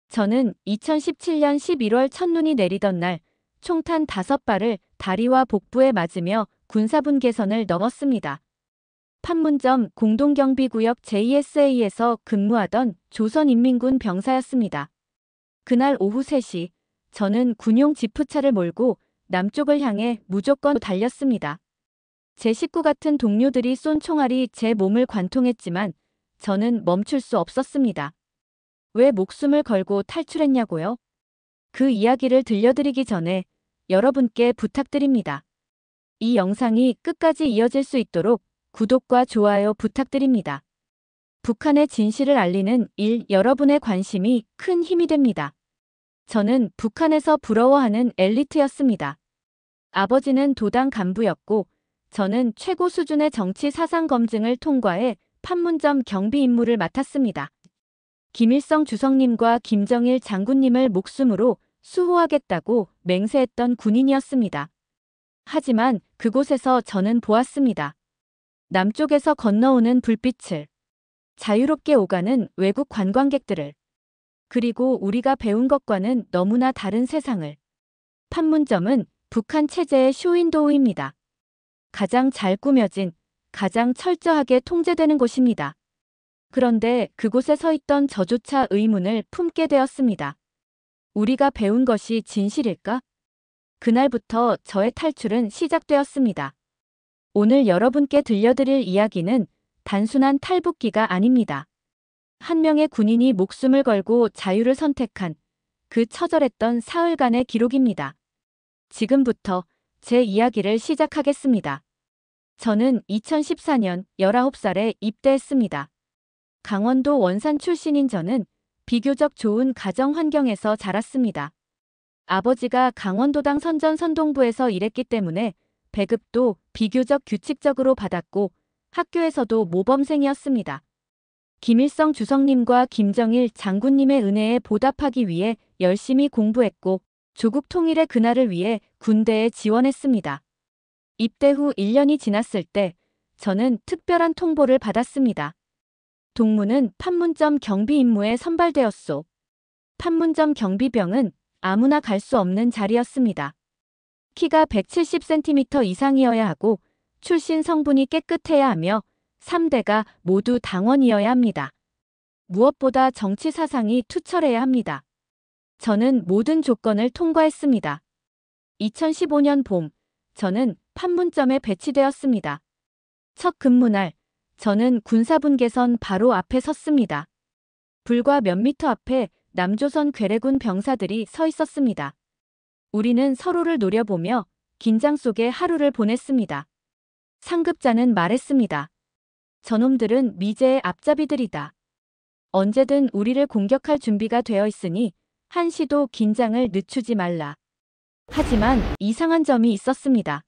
저는 2017년 11월 첫눈이 내리던 날 총탄 5발을 다리와 복부에 맞으며 군사분계선을 넘었습니다. 판문점 공동경비구역 JSA에서 근무하던 조선인민군 병사였습니다. 그날 오후 3시, 저는 군용 지프차를 몰고 남쪽을 향해 무조건 달렸습니다. 제 식구 같은 동료들이 쏜 총알이 제 몸을 관통했지만 저는 멈출 수 없었습니다. 왜 목숨을 걸고 탈출했냐고요? 그 이야기를 들려드리기 전에 여러분께 부탁드립니다. 이 영상이 끝까지 이어질 수 있도록 구독과 좋아요 부탁드립니다. 북한의 진실을 알리는 일, 여러분의 관심이 큰 힘이 됩니다. 저는 북한에서 부러워하는 엘리트였습니다. 아버지는 도당 간부였고 저는 최고 수준의 정치 사상 검증을 통과해 판문점 경비 임무를 맡았습니다. 김일성 주석님과 김정일 장군님을 목숨으로 수호하겠다고 맹세했던 군인이었습니다. 하지만 그곳에서 저는 보았습니다. 남쪽에서 건너오는 불빛을, 자유롭게 오가는 외국 관광객들을, 그리고 우리가 배운 것과는 너무나 다른 세상을. 판문점은 북한 체제의 쇼윈도우입니다. 가장 잘 꾸며진, 가장 철저하게 통제되는 곳입니다. 그런데 그곳에 서 있던 저조차 의문을 품게 되었습니다. 우리가 배운 것이 진실일까? 그날부터 저의 탈출은 시작되었습니다. 오늘 여러분께 들려드릴 이야기는 단순한 탈북기가 아닙니다. 한 명의 군인이 목숨을 걸고 자유를 선택한 그 처절했던 사흘간의 기록입니다. 지금부터 제 이야기를 시작하겠습니다. 저는 2014년 19살에 입대했습니다. 강원도 원산 출신인 저는 비교적 좋은 가정 환경에서 자랐습니다. 아버지가 강원도당 선전선동부에서 일했기 때문에 배급도 비교적 규칙적으로 받았고 학교에서도 모범생이었습니다. 김일성 주석님과 김정일 장군님의 은혜에 보답하기 위해 열심히 공부했고 조국 통일의 그날을 위해 군대에 지원했습니다. 입대 후 1년이 지났을 때 저는 특별한 통보를 받았습니다. 동무는 판문점 경비 임무에 선발되었소. 판문점 경비병은 아무나 갈 수 없는 자리였습니다. 키가 170cm 이상이어야 하고 출신 성분이 깨끗해야 하며 3대가 모두 당원이어야 합니다. 무엇보다 정치 사상이 투철해야 합니다. 저는 모든 조건을 통과했습니다. 2015년 봄, 저는 판문점에 배치되었습니다. 첫 근무날, 저는 군사분계선 바로 앞에 섰습니다. 불과 몇 미터 앞에 남조선 괴뢰군 병사들이 서 있었습니다. 우리는 서로를 노려보며 긴장 속에 하루를 보냈습니다. 상급자는 말했습니다. 저놈들은 미제의 앞잡이들이다. 언제든 우리를 공격할 준비가 되어 있으니 한시도 긴장을 늦추지 말라. 하지만 이상한 점이 있었습니다.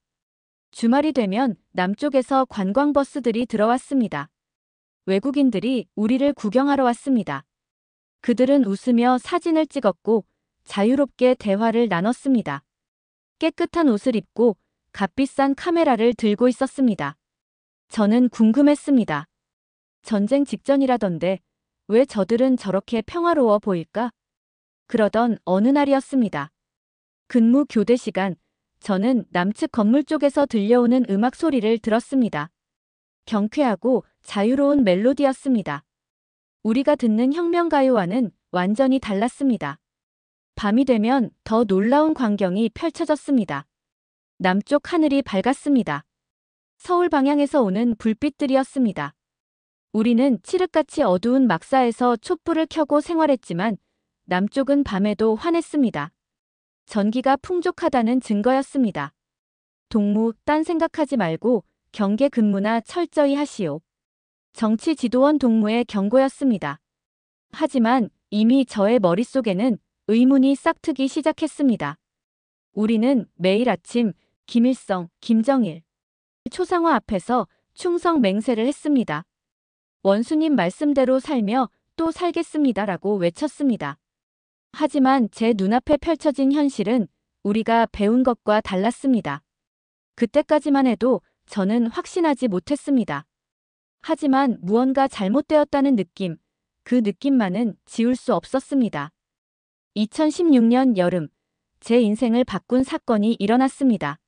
주말이 되면 남쪽에서 관광버스들이 들어왔습니다. 외국인들이 우리를 구경하러 왔습니다. 그들은 웃으며 사진을 찍었고 자유롭게 대화를 나눴습니다. 깨끗한 옷을 입고 값비싼 카메라를 들고 있었습니다. 저는 궁금했습니다. 전쟁 직전이라던데 왜 저들은 저렇게 평화로워 보일까? 그러던 어느 날이었습니다. 근무 교대 시간, 저는 남측 건물 쪽에서 들려오는 음악 소리를 들었습니다. 경쾌하고 자유로운 멜로디였습니다. 우리가 듣는 혁명가요와는 완전히 달랐습니다. 밤이 되면 더 놀라운 광경이 펼쳐졌습니다. 남쪽 하늘이 밝았습니다. 서울 방향에서 오는 불빛들이었습니다. 우리는 칠흑같이 어두운 막사에서 촛불을 켜고 생활했지만 남쪽은 밤에도 환했습니다. 전기가 풍족하다는 증거였습니다. 동무, 딴 생각하지 말고 경계 근무나 철저히 하시오. 정치 지도원 동무의 경고였습니다. 하지만 이미 저의 머릿속에는 의문이 싹트기 시작했습니다. 우리는 매일 아침 김일성, 김정일, 초상화 앞에서 충성 맹세를 했습니다. 원수님 말씀대로 살며 또 살겠습니다라고 외쳤습니다. 하지만 제 눈앞에 펼쳐진 현실은 우리가 배운 것과 달랐습니다. 그때까지만 해도 저는 확신하지 못했습니다. 하지만 무언가 잘못되었다는 느낌, 그 느낌만은 지울 수 없었습니다. 2016년 여름, 제 인생을 바꾼 사건이 일어났습니다.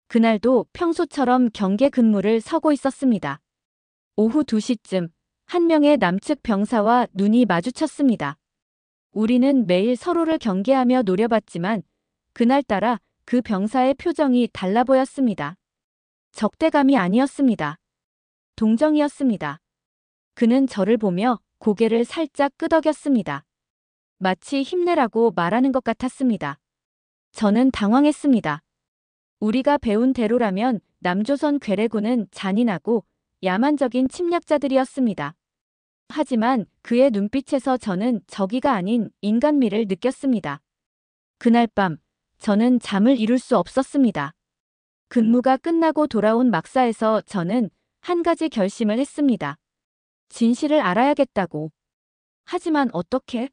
그날도 평소처럼 경계 근무를 서고 있었습니다. 오후 2시쯤 한 명의 남측 병사와 눈이 마주쳤습니다. 우리는 매일 서로를 경계하며 노려봤지만 그날따라 그 병사의 표정이 달라 보였습니다. 적대감이 아니었습니다. 동정이었습니다. 그는 저를 보며 고개를 살짝 끄덕였습니다. 마치 힘내라고 말하는 것 같았습니다. 저는 당황했습니다. 우리가 배운 대로라면 남조선 괴뢰군은 잔인하고 야만적인 침략자들이었습니다. 하지만 그의 눈빛에서 저는 적이가 아닌 인간미를 느꼈습니다. 그날 밤 저는 잠을 이룰 수 없었습니다. 근무가 끝나고 돌아온 막사에서 저는 한 가지 결심을 했습니다. 진실을 알아야겠다고. 하지만 어떻게?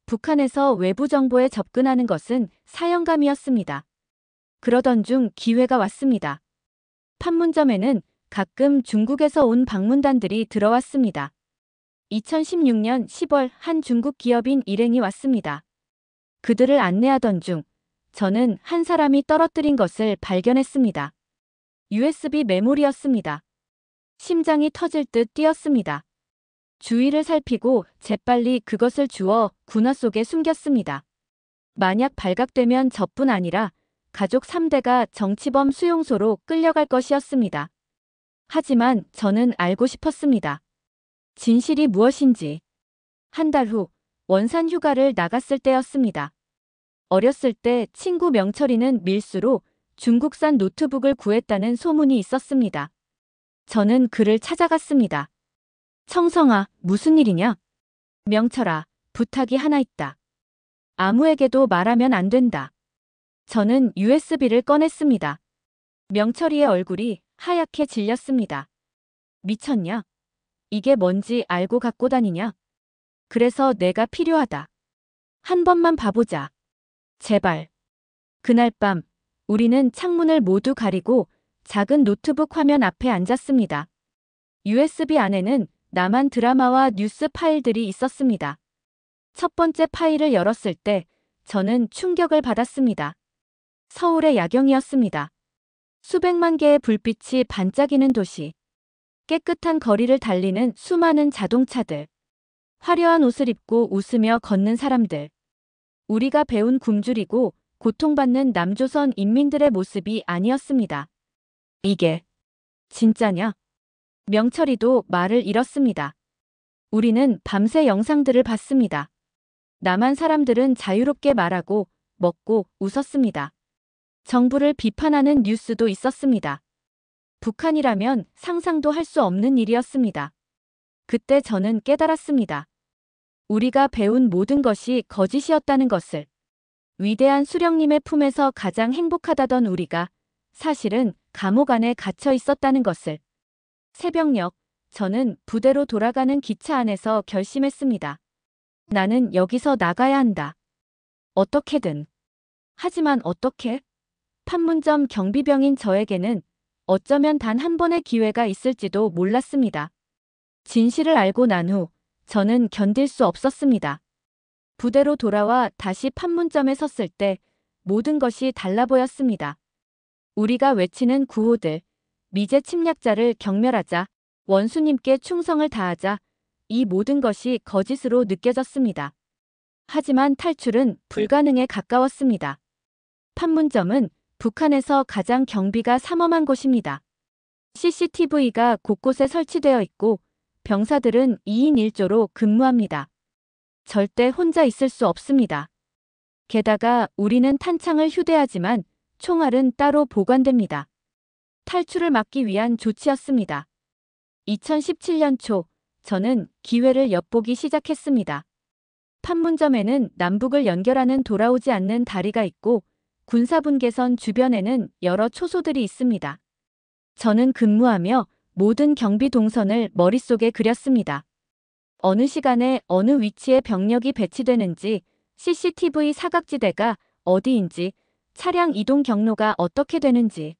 북한에서 외부 정보에 접근하는 것은 사형감이었습니다. 그러던 중 기회가 왔습니다. 판문점에는 가끔 중국에서 온 방문단들이 들어왔습니다. 2016년 10월 한 중국 기업인 일행이 왔습니다. 그들을 안내하던 중 저는 한 사람이 떨어뜨린 것을 발견했습니다. USB 메모리였습니다. 심장이 터질 듯 뛰었습니다. 주위를 살피고 재빨리 그것을 주워 군화 속에 숨겼습니다. 만약 발각되면 저뿐 아니라 가족 3대가 정치범 수용소로 끌려갈 것이었습니다. 하지만 저는 알고 싶었습니다. 진실이 무엇인지. 한 달 후 원산 휴가를 나갔을 때였습니다. 어렸을 때 친구 명철이는 밀수로 중국산 노트북을 구했다는 소문이 있었습니다. 저는 그를 찾아갔습니다. 청성아, 무슨 일이냐? 명철아, 부탁이 하나 있다. 아무에게도 말하면 안 된다. 저는 USB를 꺼냈습니다. 명철이의 얼굴이 하얗게 질렸습니다. 미쳤냐? 이게 뭔지 알고 갖고 다니냐? 그래서 내가 필요하다. 한 번만 봐보자. 제발. 그날 밤 우리는 창문을 모두 가리고 작은 노트북 화면 앞에 앉았습니다. USB 안에는 남한 드라마와 뉴스 파일들이 있었습니다. 첫 번째 파일을 열었을 때 저는 충격을 받았습니다. 서울의 야경이었습니다. 수백만 개의 불빛이 반짝이는 도시. 깨끗한 거리를 달리는 수많은 자동차들. 화려한 옷을 입고 웃으며 걷는 사람들. 우리가 배운 굶주리고 고통받는 남조선 인민들의 모습이 아니었습니다. 이게 진짜냐? 명철이도 말을 잃었습니다. 우리는 밤새 영상들을 봤습니다. 남한 사람들은 자유롭게 말하고 먹고 웃었습니다. 정부를 비판하는 뉴스도 있었습니다. 북한이라면 상상도 할 수 없는 일이었습니다. 그때 저는 깨달았습니다. 우리가 배운 모든 것이 거짓이었다는 것을. 위대한 수령님의 품에서 가장 행복하다던 우리가 사실은 감옥 안에 갇혀 있었다는 것을. 새벽녘, 저는 부대로 돌아가는 기차 안에서 결심했습니다. 나는 여기서 나가야 한다. 어떻게든. 하지만 어떻게? 판문점 경비병인 저에게는 어쩌면 단 한 번의 기회가 있을지도 몰랐습니다. 진실을 알고 난 후 저는 견딜 수 없었습니다. 부대로 돌아와 다시 판문점에 섰을 때 모든 것이 달라 보였습니다. 우리가 외치는 구호들, 미제 침략자를 경멸하자, 원수님께 충성을 다하자, 이 모든 것이 거짓으로 느껴졌습니다. 하지만 탈출은 불가능에 가까웠습니다. 판문점은 북한에서 가장 경비가 삼엄한 곳입니다. CCTV가 곳곳에 설치되어 있고 병사들은 2인 1조로 근무합니다. 절대 혼자 있을 수 없습니다. 게다가 우리는 탄창을 휴대하지만 총알은 따로 보관됩니다. 탈출을 막기 위한 조치였습니다. 2017년 초 저는 기회를 엿보기 시작했습니다. 판문점에는 남북을 연결하는 돌아오지 않는 다리가 있고 군사분계선 주변에는 여러 초소들이 있습니다. 저는 근무하며 모든 경비 동선을 머릿속에 그렸습니다. 어느 시간에 어느 위치에 병력이 배치되는지, CCTV 사각지대가 어디인지, 차량 이동 경로가 어떻게 되는지.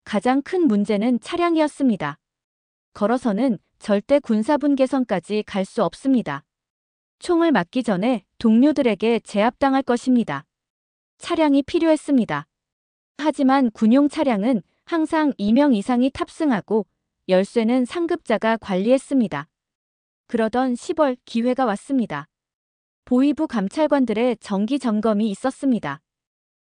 가장 큰 문제는 차량이었습니다. 걸어서는 절대 군사분계선까지 갈 수 없습니다. 총을 맞기 전에 동료들에게 제압당할 것입니다. 차량이 필요했습니다. 하지만 군용 차량은 항상 2명 이상이 탑승하고 열쇠는 상급자가 관리했습니다. 그러던 10월 기회가 왔습니다. 보위부 감찰관들의 정기 점검이 있었습니다.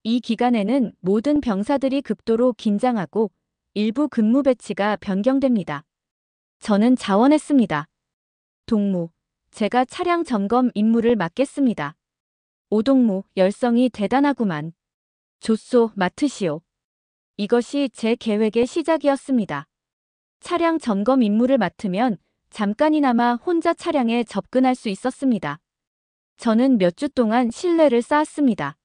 이 기간에는 모든 병사들이 극도로 긴장하고 일부 근무 배치가 변경됩니다. 저는 자원했습니다. 동무, 제가 차량 점검 임무를 맡겠습니다. 오동무, 열성이 대단하구만. 조쏘, 맡으시오. 이것이 제 계획의 시작이었습니다. 차량 점검 임무를 맡으면 잠깐이나마 혼자 차량에 접근할 수 있었습니다. 저는 몇 주 동안 신뢰를 쌓았습니다.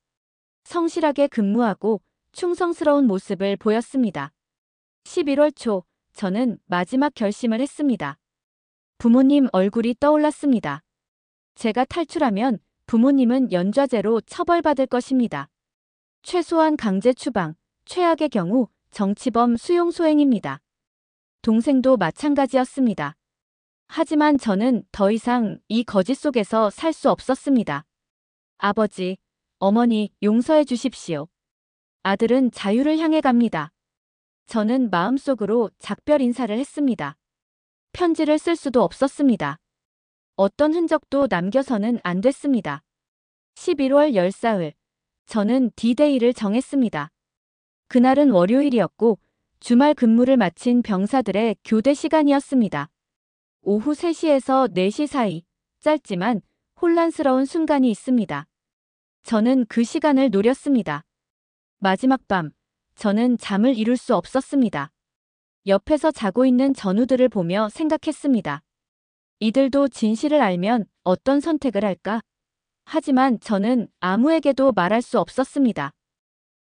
성실하게 근무하고 충성스러운 모습을 보였습니다. 11월 초, 저는 마지막 결심을 했습니다. 부모님 얼굴이 떠올랐습니다. 제가 탈출하면 부모님은 연좌제로 처벌받을 것입니다. 최소한 강제 추방, 최악의 경우 정치범 수용 소행입니다. 동생도 마찬가지였습니다. 하지만 저는 더 이상 이 거짓 속에서 살 수 없었습니다. 아버지, 어머니, 용서해 주십시오. 아들은 자유를 향해 갑니다. 저는 마음속으로 작별 인사를 했습니다. 편지를 쓸 수도 없었습니다. 어떤 흔적도 남겨서는 안 됐습니다. 11월 14일, 저는 D-Day를 정했습니다. 그날은 월요일이었고 주말 근무를 마친 병사들의 교대 시간이었습니다. 오후 3시에서 4시 사이, 짧지만 혼란스러운 순간이 있습니다. 저는 그 시간을 노렸습니다. 마지막 밤, 저는 잠을 이룰 수 없었습니다. 옆에서 자고 있는 전우들을 보며 생각했습니다. 이들도 진실을 알면 어떤 선택을 할까? 하지만 저는 아무에게도 말할 수 없었습니다.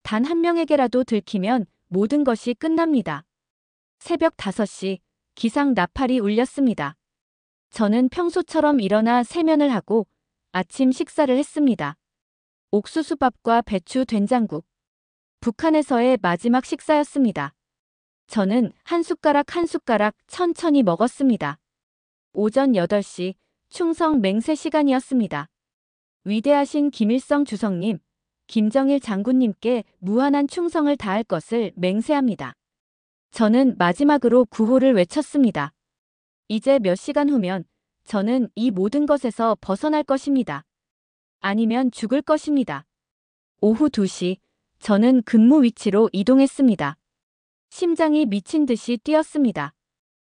단 한 명에게라도 들키면 모든 것이 끝납니다. 새벽 5시, 기상 나팔이 울렸습니다. 저는 평소처럼 일어나 세면을 하고 아침 식사를 했습니다. 옥수수밥과 배추 된장국. 북한에서의 마지막 식사였습니다. 저는 한 숟가락 한 숟가락 천천히 먹었습니다. 오전 8시, 충성 맹세 시간이었습니다. 위대하신 김일성 주석님, 김정일 장군님께 무한한 충성을 다할 것을 맹세합니다. 저는 마지막으로 구호를 외쳤습니다. 이제 몇 시간 후면 저는 이 모든 것에서 벗어날 것입니다. 아니면 죽을 것입니다. 오후 2시, 저는 근무 위치로 이동했습니다. 심장이 미친 듯이 뛰었습니다.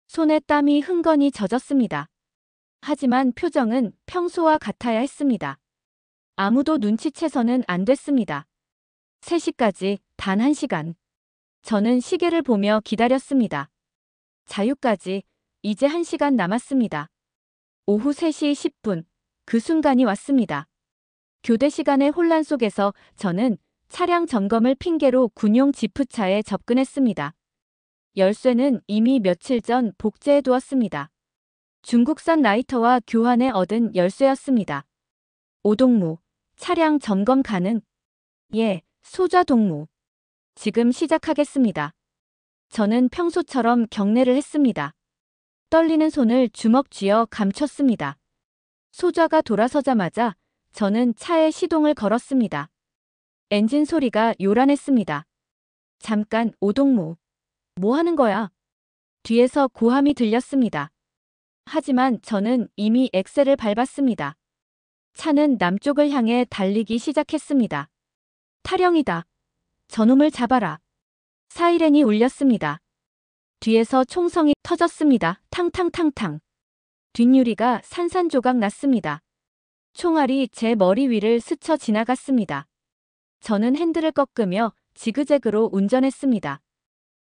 손에 땀이 흥건히 젖었습니다. 하지만 표정은 평소와 같아야 했습니다. 아무도 눈치채서는 안 됐습니다. 3시까지 단 1시간. 저는 시계를 보며 기다렸습니다. 자유까지 이제 1시간 남았습니다. 오후 3시 10분, 그 순간이 왔습니다. 교대 시간의 혼란 속에서 저는 차량 점검을 핑계로 군용 지프차에 접근했습니다. 열쇠는 이미 며칠 전 복제해 두었습니다. 중국산 라이터와 교환해 얻은 열쇠였습니다. 오동무, 차량 점검 가능? 예, 소좌 동무. 지금 시작하겠습니다. 저는 평소처럼 경례를 했습니다. 떨리는 손을 주먹 쥐어 감췄습니다. 소좌가 돌아서자마자 저는 차에 시동을 걸었습니다. 엔진 소리가 요란했습니다. 잠깐, 오동무. 뭐 하는 거야? 뒤에서 고함이 들렸습니다. 하지만 저는 이미 엑셀을 밟았습니다. 차는 남쪽을 향해 달리기 시작했습니다. 타령이다. 저놈을 잡아라. 사이렌이 울렸습니다. 뒤에서 총성이 터졌습니다. 탕탕탕탕. 뒷유리가 산산조각 났습니다. 총알이 제 머리 위를 스쳐 지나갔습니다. 저는 핸들을 꺾으며 지그재그로 운전했습니다.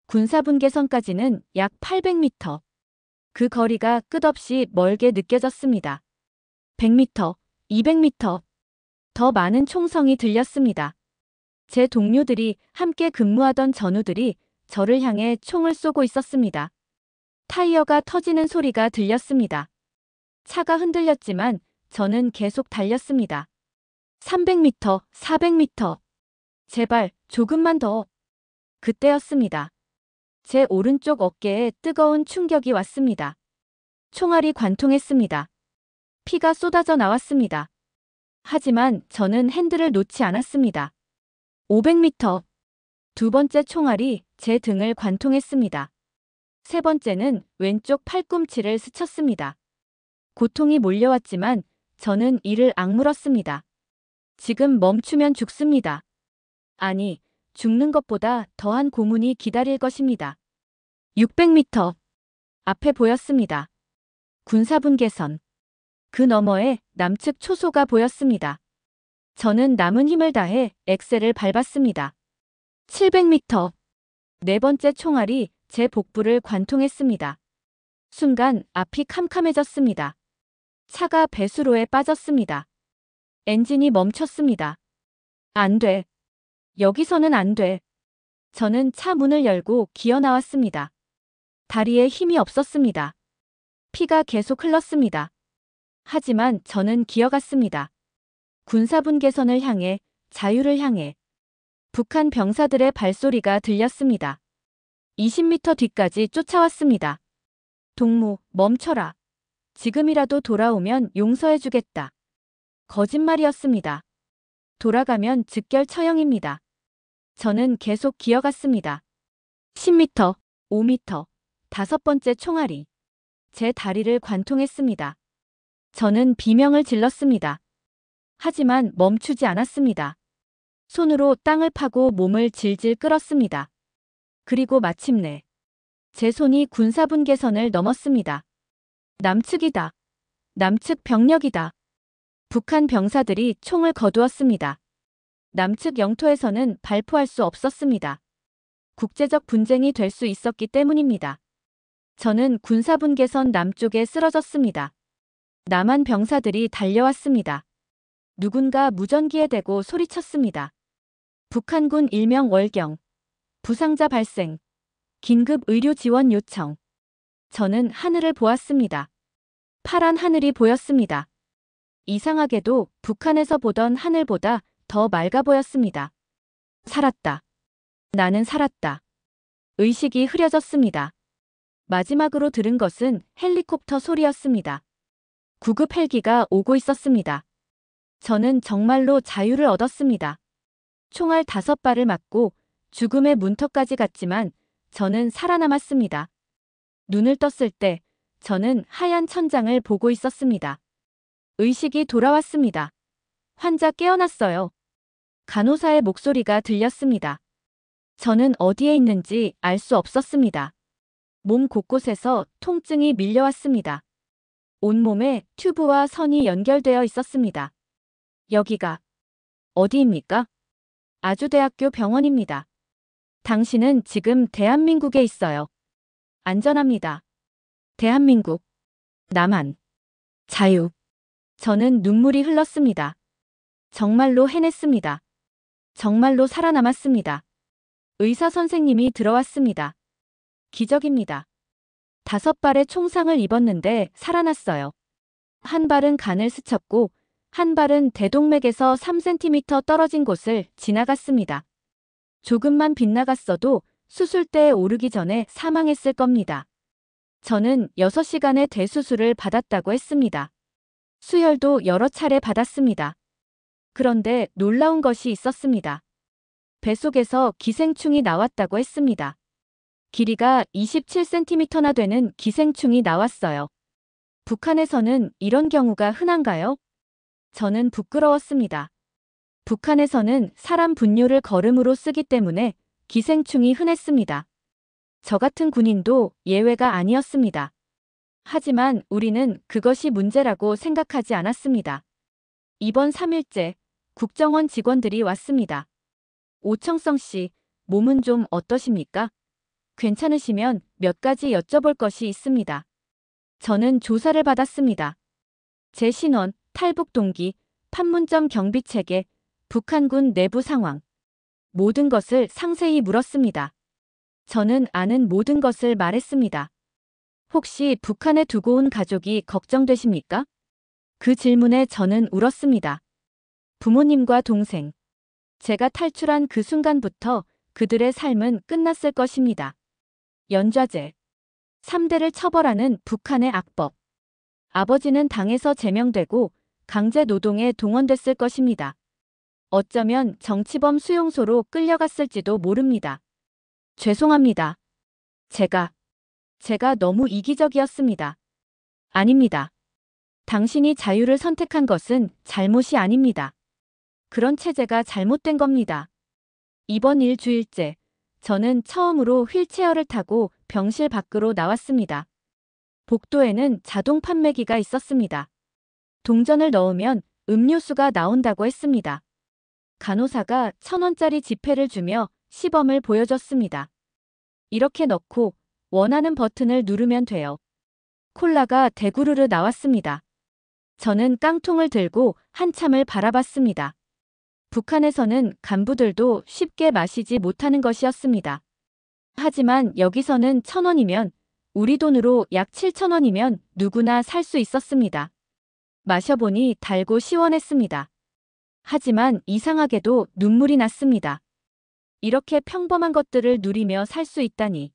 군사분계선까지는 약 800m. 그 거리가 끝없이 멀게 느껴졌습니다. 100m, 200m. 더 많은 총성이 들렸습니다. 제 동료들이 함께 근무하던 전우들이 저를 향해 총을 쏘고 있었습니다. 타이어가 터지는 소리가 들렸습니다. 차가 흔들렸지만 저는 계속 달렸습니다. 300m, 400m. 제발 조금만 더. 그때였습니다. 제 오른쪽 어깨에 뜨거운 충격이 왔습니다. 총알이 관통했습니다. 피가 쏟아져 나왔습니다. 하지만 저는 핸들을 놓지 않았습니다. 500m. 두 번째 총알이 제 등을 관통했습니다. 세 번째는 왼쪽 팔꿈치를 스쳤습니다. 고통이 몰려왔지만 저는 이를 악물었습니다. 지금 멈추면 죽습니다. 아니, 죽는 것보다 더한 고문이 기다릴 것입니다. 600m. 앞에 보였습니다. 군사분계선. 그 너머에 남측 초소가 보였습니다. 저는 남은 힘을 다해 엑셀을 밟았습니다. 700m. 네 번째 총알이 제 복부를 관통했습니다. 순간 앞이 캄캄해졌습니다. 차가 배수로에 빠졌습니다. 엔진이 멈췄습니다. 안 돼. 여기서는 안 돼. 저는 차 문을 열고 기어 나왔습니다. 다리에 힘이 없었습니다. 피가 계속 흘렀습니다. 하지만 저는 기어갔습니다. 군사분계선을 향해, 자유를 향해. 북한 병사들의 발소리가 들렸습니다. 20m 뒤까지 쫓아왔습니다. 동무, 멈춰라. 지금이라도 돌아오면 용서해주겠다. 거짓말이었습니다. 돌아가면 즉결 처형입니다. 저는 계속 기어갔습니다. 10m, 5m, 다섯 번째 총알이 제 다리를 관통했습니다. 저는 비명을 질렀습니다. 하지만 멈추지 않았습니다. 손으로 땅을 파고 몸을 질질 끌었습니다. 그리고 마침내 제 손이 군사분계선을 넘었습니다. 남측이다. 남측 병력이다. 북한 병사들이 총을 거두었습니다. 남측 영토에서는 발포할 수 없었습니다. 국제적 분쟁이 될 수 있었기 때문입니다. 저는 군사분계선 남쪽에 쓰러졌습니다. 남한 병사들이 달려왔습니다. 누군가 무전기에 대고 소리쳤습니다. 북한군 일명 월경. 부상자 발생. 긴급 의료 지원 요청. 저는 하늘을 보았습니다. 파란 하늘이 보였습니다. 이상하게도 북한에서 보던 하늘보다 더 맑아 보였습니다. 살았다. 나는 살았다. 의식이 흐려졌습니다. 마지막으로 들은 것은 헬리콥터 소리였습니다. 구급 헬기가 오고 있었습니다. 저는 정말로 자유를 얻었습니다. 총알 5발을 맞고 죽음의 문턱까지 갔지만 저는 살아남았습니다. 눈을 떴을 때 저는 하얀 천장을 보고 있었습니다. 의식이 돌아왔습니다. 환자 깨어났어요. 간호사의 목소리가 들렸습니다. 저는 어디에 있는지 알 수 없었습니다. 몸 곳곳에서 통증이 밀려왔습니다. 온몸에 튜브와 선이 연결되어 있었습니다. 여기가 어디입니까? 아주대학교 병원입니다. 당신은 지금 대한민국에 있어요. 안전합니다. 대한민국. 남한. 자유. 저는 눈물이 흘렀습니다. 정말로 해냈습니다. 정말로 살아남았습니다. 의사 선생님이 들어왔습니다. 기적입니다. 5발의 총상을 입었는데 살아났어요. 한 발은 간을 스쳤고 한 발은 대동맥에서 3cm 떨어진 곳을 지나갔습니다. 조금만 빗나갔어도 수술대에 오르기 전에 사망했을 겁니다. 저는 6시간의 대수술을 받았다고 했습니다. 수혈도 여러 차례 받았습니다. 그런데 놀라운 것이 있었습니다. 뱃속에서 기생충이 나왔다고 했습니다. 길이가 27cm나 되는 기생충이 나왔어요. 북한에서는 이런 경우가 흔한가요? 저는 부끄러웠습니다. 북한에서는 사람 분뇨를 거름으로 쓰기 때문에 기생충이 흔했습니다. 저 같은 군인도 예외가 아니었습니다. 하지만 우리는 그것이 문제라고 생각하지 않았습니다. 이번 3일째 국정원 직원들이 왔습니다. 오청성 씨, 몸은 좀 어떠십니까? 괜찮으시면 몇 가지 여쭤볼 것이 있습니다. 저는 조사를 받았습니다. 제 신원, 탈북 동기, 판문점 경비체계, 북한군 내부 상황. 모든 것을 상세히 물었습니다. 저는 아는 모든 것을 말했습니다. 혹시 북한에 두고 온 가족이 걱정되십니까? 그 질문에 저는 울었습니다. 부모님과 동생. 제가 탈출한 그 순간부터 그들의 삶은 끝났을 것입니다. 연좌제. 3대를 처벌하는 북한의 악법. 아버지는 당에서 제명되고 강제 노동에 동원됐을 것입니다. 어쩌면 정치범 수용소로 끌려갔을지도 모릅니다. 죄송합니다. 제가 너무 이기적이었습니다. 아닙니다. 당신이 자유를 선택한 것은 잘못이 아닙니다. 그런 체제가 잘못된 겁니다. 이번 일주일째, 저는 처음으로 휠체어를 타고 병실 밖으로 나왔습니다. 복도에는 자동 판매기가 있었습니다. 동전을 넣으면 음료수가 나온다고 했습니다. 간호사가 1,000원짜리 지폐를 주며 시범을 보여줬습니다. 이렇게 넣고 원하는 버튼을 누르면 돼요. 콜라가 대구르르 나왔습니다. 저는 깡통을 들고 한참을 바라봤습니다. 북한에서는 간부들도 쉽게 마시지 못하는 것이었습니다. 하지만 여기서는 1,000원이면 우리 돈으로 약 7,000원이면 누구나 살 수 있었습니다. 마셔보니 달고 시원했습니다. 하지만 이상하게도 눈물이 났습니다. 이렇게 평범한 것들을 누리며 살 수 있다니.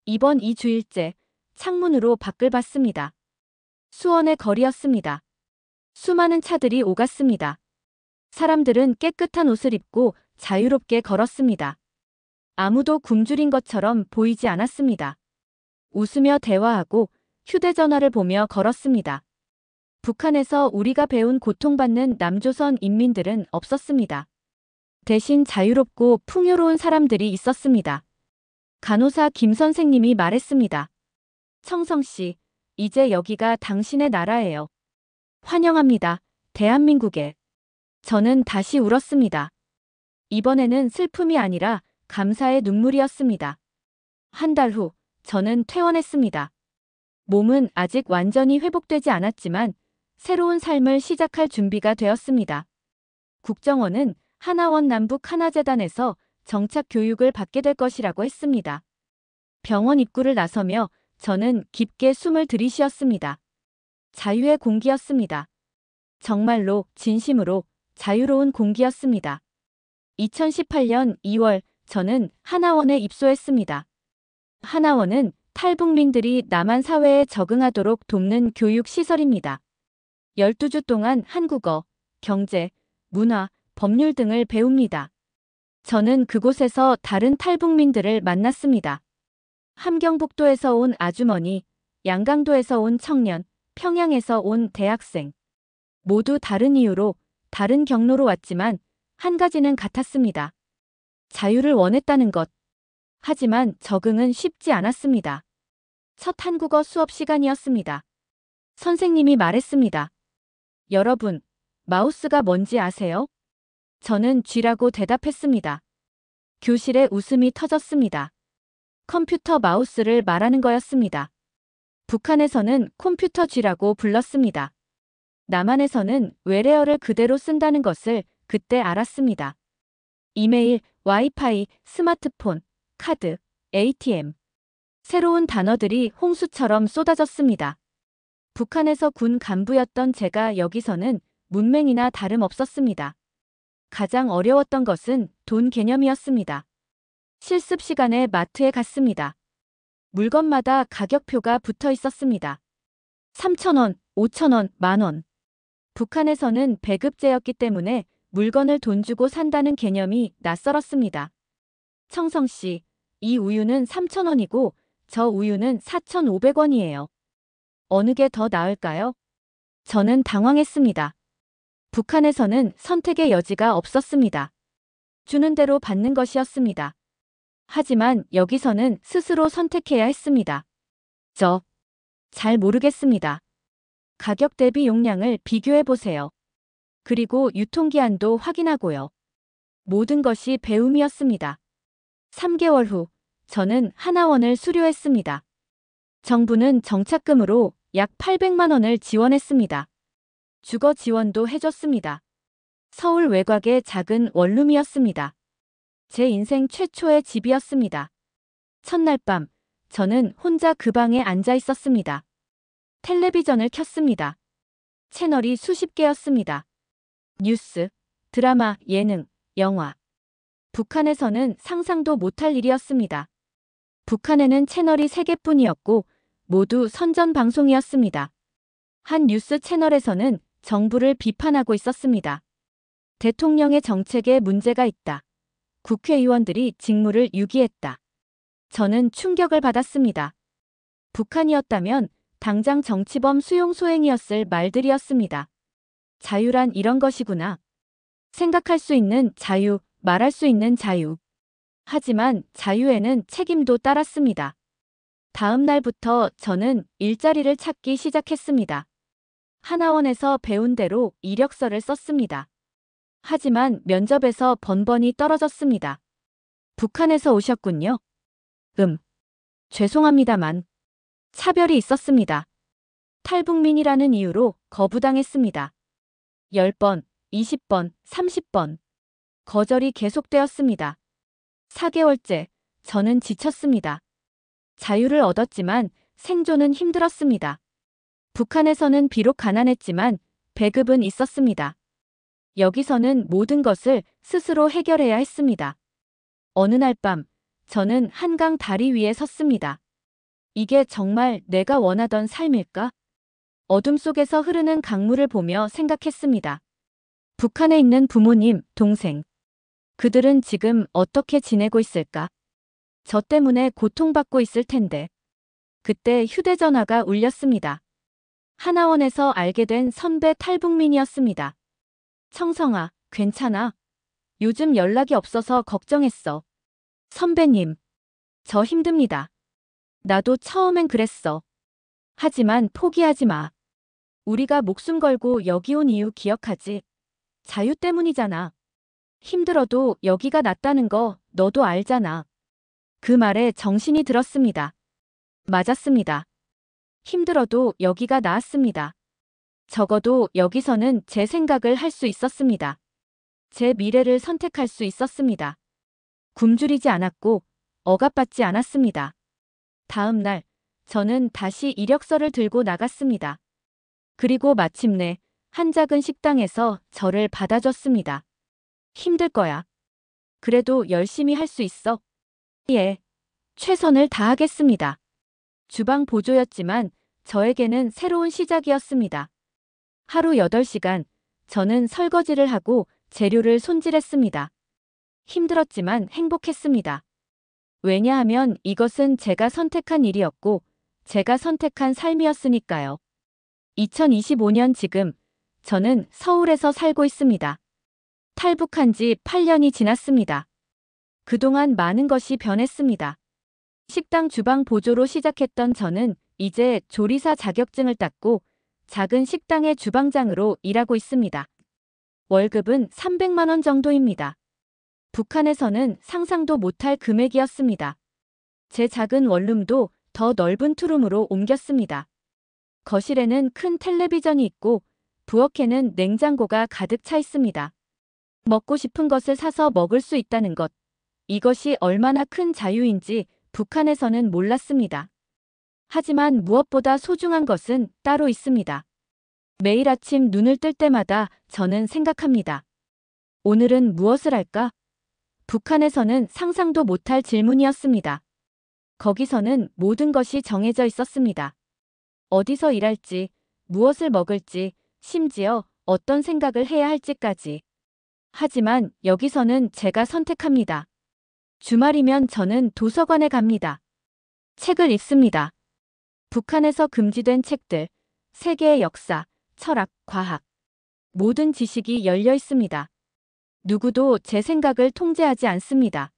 이번 2주일째 창문으로 밖을 봤습니다. 수원의 거리였습니다. 수많은 차들이 오갔습니다. 사람들은 깨끗한 옷을 입고 자유롭게 걸었습니다. 아무도 굶주린 것처럼 보이지 않았습니다. 웃으며 대화하고 휴대전화를 보며 걸었습니다. 북한에서 우리가 배운 고통받는 남조선 인민들은 없었습니다. 대신 자유롭고 풍요로운 사람들이 있었습니다. 간호사 김 선생님이 말했습니다. 청성 씨, 이제 여기가 당신의 나라예요. 환영합니다. 대한민국에. 저는 다시 울었습니다. 이번에는 슬픔이 아니라 감사의 눈물이었습니다. 한 달 후, 저는 퇴원했습니다. 몸은 아직 완전히 회복되지 않았지만 새로운 삶을 시작할 준비가 되었습니다. 국정원은 하나원 남북 하나재단에서 정착 교육을 받게 될 것이라고 했습니다. 병원 입구를 나서며 저는 깊게 숨을 들이쉬었습니다. 자유의 공기였습니다. 정말로 진심으로 자유로운 공기였습니다. 2018년 2월 저는 하나원에 입소했습니다. 하나원은 탈북민들이 남한 사회에 적응하도록 돕는 교육시설입니다. 12주 동안 한국어, 경제, 문화, 법률 등을 배웁니다. 저는 그곳에서 다른 탈북민들을 만났습니다. 함경북도에서 온 아주머니, 양강도에서 온 청년, 평양에서 온 대학생. 모두 다른 이유로, 다른 경로로 왔지만 한 가지는 같았습니다. 자유를 원했다는 것. 하지만 적응은 쉽지 않았습니다. 첫 한국어 수업 시간이었습니다. 선생님이 말했습니다. 여러분, 마우스가 뭔지 아세요? 저는 쥐라고 대답했습니다. 교실에 웃음이 터졌습니다. 컴퓨터 마우스를 말하는 거였습니다. 북한에서는 컴퓨터 쥐라고 불렀습니다. 남한에서는 외래어를 그대로 쓴다는 것을 그때 알았습니다. 이메일, 와이파이, 스마트폰, 카드, ATM. 새로운 단어들이 홍수처럼 쏟아졌습니다. 북한에서 군 간부였던 제가 여기서는 문맹이나 다름없었습니다. 가장 어려웠던 것은 돈 개념이었습니다. 실습 시간에 마트에 갔습니다. 물건마다 가격표가 붙어 있었습니다. 3,000원, 5,000원, 만원. 북한에서는 배급제였기 때문에 물건을 돈 주고 산다는 개념이 낯설었습니다. 청성 씨, 이 우유는 3,000원이고 저 우유는 4,500원이에요. 어느 게 더 나을까요? 저는 당황했습니다. 북한에서는 선택의 여지가 없었습니다. 주는 대로 받는 것이었습니다. 하지만 여기서는 스스로 선택해야 했습니다. 잘 모르겠습니다. 가격 대비 용량을 비교해 보세요. 그리고 유통기한도 확인하고요. 모든 것이 배움이었습니다. 3개월 후, 저는 하나원을 수료했습니다. 정부는 정착금으로 약 800만 원을 지원했습니다. 주거 지원도 해줬습니다. 서울 외곽의 작은 원룸이었습니다. 제 인생 최초의 집이었습니다. 첫날 밤, 저는 혼자 그 방에 앉아 있었습니다. 텔레비전을 켰습니다. 채널이 수십 개였습니다. 뉴스, 드라마, 예능, 영화. 북한에서는 상상도 못할 일이었습니다. 북한에는 채널이 3개뿐이었고 모두 선전 방송이었습니다. 한 뉴스 채널에서는 정부를 비판하고 있었습니다. 대통령의 정책에 문제가 있다. 국회의원들이 직무를 유기했다. 저는 충격을 받았습니다. 북한이었다면 당장 정치범 수용 소행이었을 말들이었습니다. 자유란 이런 것이구나. 생각할 수 있는 자유, 말할 수 있는 자유. 하지만 자유에는 책임도 따랐습니다. 다음 날부터 저는 일자리를 찾기 시작했습니다. 하나원에서 배운 대로 이력서를 썼습니다. 하지만 면접에서 번번이 떨어졌습니다. 북한에서 오셨군요. 죄송합니다만 차별이 있었습니다. 탈북민이라는 이유로 거부당했습니다. 10번, 20번, 30번. 거절이 계속되었습니다. 4개월째 저는 지쳤습니다. 자유를 얻었지만 생존은 힘들었습니다. 북한에서는 비록 가난했지만 배급은 있었습니다. 여기서는 모든 것을 스스로 해결해야 했습니다. 어느 날 밤 저는 한강 다리 위에 섰습니다. 이게 정말 내가 원하던 삶일까? 어둠 속에서 흐르는 강물을 보며 생각했습니다. 북한에 있는 부모님, 동생. 그들은 지금 어떻게 지내고 있을까? 저 때문에 고통받고 있을 텐데. 그때 휴대전화가 울렸습니다. 하나원에서 알게 된 선배 탈북민이었습니다. 청성아, 괜찮아? 요즘 연락이 없어서 걱정했어. 선배님, 저 힘듭니다. 나도 처음엔 그랬어. 하지만 포기하지 마. 우리가 목숨 걸고 여기 온 이유 기억하지? 자유 때문이잖아. 힘들어도 여기가 낫다는 거 너도 알잖아. 그 말에 정신이 들었습니다. 맞았습니다. 힘들어도 여기가 나았습니다. 적어도 여기서는 제 생각을 할 수 있었습니다. 제 미래를 선택할 수 있었습니다. 굶주리지 않았고 억압받지 않았습니다. 다음 날 저는 다시 이력서를 들고 나갔습니다. 그리고 마침내 한 작은 식당에서 저를 받아줬습니다. 힘들 거야. 그래도 열심히 할 수 있어. 예. 최선을 다하겠습니다. 주방 보조였지만 저에게는 새로운 시작이었습니다. 하루 8시간 저는 설거지를 하고 재료를 손질했습니다. 힘들었지만 행복했습니다. 왜냐하면 이것은 제가 선택한 일이었고 제가 선택한 삶이었으니까요. 2025년 지금 저는 서울에서 살고 있습니다. 탈북한 지 8년이 지났습니다. 그동안 많은 것이 변했습니다. 식당 주방 보조로 시작했던 저는 이제 조리사 자격증을 땄고 작은 식당의 주방장으로 일하고 있습니다. 월급은 300만 원 정도입니다. 북한에서는 상상도 못할 금액이었습니다. 제 작은 원룸도 더 넓은 투룸으로 옮겼습니다. 거실에는 큰 텔레비전이 있고 부엌에는 냉장고가 가득 차 있습니다. 먹고 싶은 것을 사서 먹을 수 있다는 것. 이것이 얼마나 큰 자유인지 북한에서는 몰랐습니다. 하지만 무엇보다 소중한 것은 따로 있습니다. 매일 아침 눈을 뜰 때마다 저는 생각합니다. 오늘은 무엇을 할까? 북한에서는 상상도 못할 질문이었습니다. 거기서는 모든 것이 정해져 있었습니다. 어디서 일할지, 무엇을 먹을지, 심지어 어떤 생각을 해야 할지까지. 하지만 여기서는 제가 선택합니다. 주말이면 저는 도서관에 갑니다. 책을 읽습니다. 북한에서 금지된 책들, 세계의 역사, 철학, 과학. 모든 지식이 열려 있습니다. 누구도 제 생각을 통제하지 않습니다.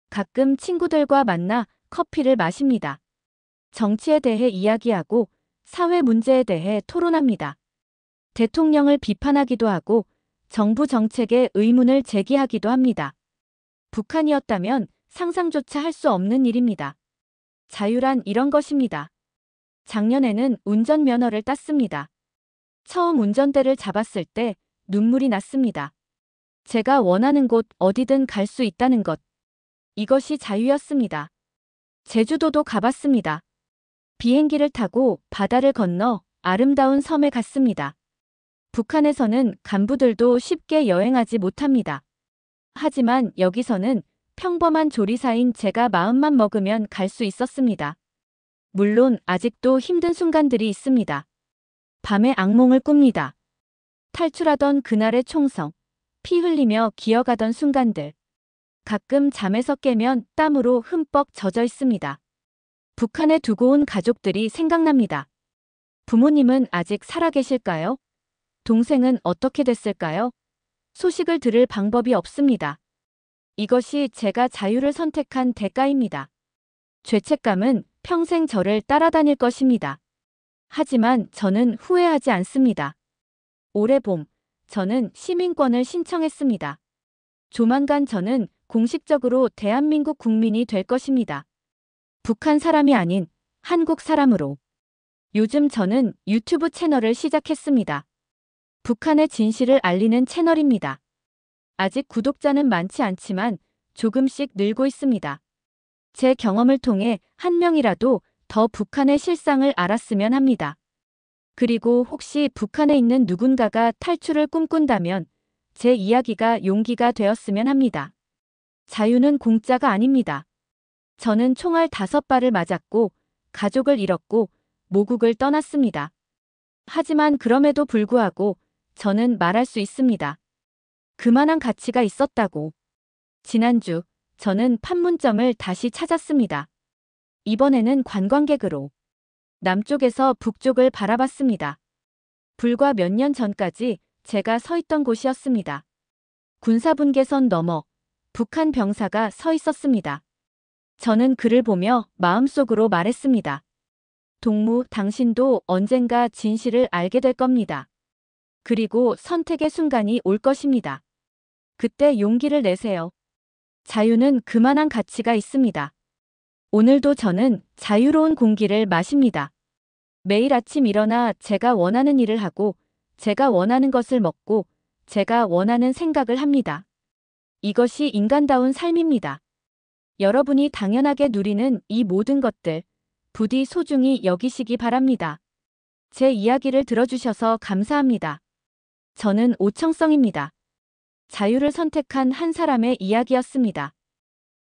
가끔 친구들과 만나 커피를 마십니다. 정치에 대해 이야기하고 사회 문제에 대해 토론합니다. 대통령을 비판하기도 하고 정부 정책에 의문을 제기하기도 합니다. 북한이었다면 상상조차 할 수 없는 일입니다. 자유란 이런 것입니다. 작년에는 운전면허를 땄습니다. 처음 운전대를 잡았을 때 눈물이 났습니다. 제가 원하는 곳 어디든 갈 수 있다는 것. 이것이 자유였습니다. 제주도도 가봤습니다. 비행기를 타고 바다를 건너 아름다운 섬에 갔습니다. 북한에서는 간부들도 쉽게 여행하지 못합니다. 하지만 여기서는 평범한 조리사인 제가 마음만 먹으면 갈 수 있었습니다. 물론 아직도 힘든 순간들이 있습니다. 밤에 악몽을 꿉니다. 탈출하던 그날의 총성, 피 흘리며 기어가던 순간들. 가끔 잠에서 깨면 땀으로 흠뻑 젖어 있습니다. 북한에 두고 온 가족들이 생각납니다. 부모님은 아직 살아계실까요? 동생은 어떻게 됐을까요? 소식을 들을 방법이 없습니다. 이것이 제가 자유를 선택한 대가입니다. 죄책감은 평생 저를 따라다닐 것입니다. 하지만 저는 후회하지 않습니다. 올해 봄, 저는 시민권을 신청했습니다. 조만간 저는 공식적으로 대한민국 국민이 될 것입니다. 북한 사람이 아닌 한국 사람으로. 요즘 저는 유튜브 채널을 시작했습니다. 북한의 진실을 알리는 채널입니다. 아직 구독자는 많지 않지만 조금씩 늘고 있습니다. 제 경험을 통해 한 명이라도 더 북한의 실상을 알았으면 합니다. 그리고 혹시 북한에 있는 누군가가 탈출을 꿈꾼다면 제 이야기가 용기가 되었으면 합니다. 자유는 공짜가 아닙니다. 저는 총알 5발을 맞았고 가족을 잃었고 모국을 떠났습니다. 하지만 그럼에도 불구하고 저는 말할 수 있습니다. 그만한 가치가 있었다고. 지난주 저는 판문점을 다시 찾았습니다. 이번에는 관광객으로. 남쪽에서 북쪽을 바라봤습니다. 불과 몇 년 전까지 제가 서 있던 곳이었습니다. 군사분계선 너머 북한 병사가 서 있었습니다. 저는 그를 보며 마음속으로 말했습니다. 동무, 당신도 언젠가 진실을 알게 될 겁니다. 그리고 선택의 순간이 올 것입니다. 그때 용기를 내세요. 자유는 그만한 가치가 있습니다. 오늘도 저는 자유로운 공기를 마십니다. 매일 아침 일어나 제가 원하는 일을 하고 제가 원하는 것을 먹고 제가 원하는 생각을 합니다. 이것이 인간다운 삶입니다. 여러분이 당연하게 누리는 이 모든 것들 부디 소중히 여기시기 바랍니다. 제 이야기를 들어주셔서 감사합니다. 저는 오청성입니다. 자유를 선택한 한 사람의 이야기였습니다.